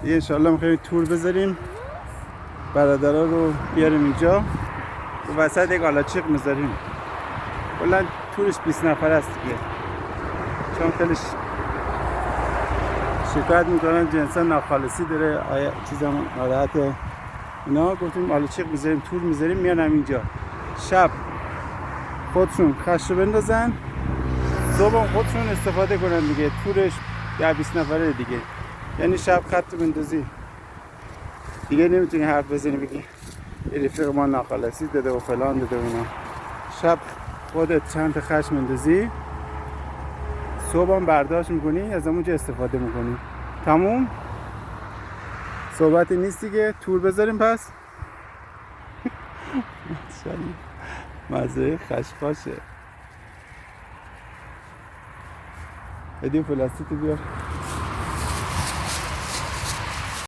دیگه انشالله میخوایم تور بذاریم، برادرها رو بیاریم اینجا و وسط یک آلاچیق میذاریم. کلا تورش 20 نفر است دیگه، چون خیلی شکایت میکنن جنسا ناخالصی داره، آیا چیزام ناراحته اینا. گفتیم آلاچیق میذاریم، تور میذاریم، میان اینجا شب خودشون خش رو بندازن، صبح هم خودشون استفاده کنن دیگه. تورش 20 نفره دیگه، یعنی شب خط بندازی دیگه نمیتونی حرف بزنی بگی رفیق ما ناخالصی داده و فلان داده و اینا. شب خودت چند تا خش مندازی، صبح هم برداشت میکنی، از اونجا استفاده میکنی. تموم، صحبتی نیست دیگه. تور بذاریم پس. مزه خشخاشه. بدیم پلاستیک بیار.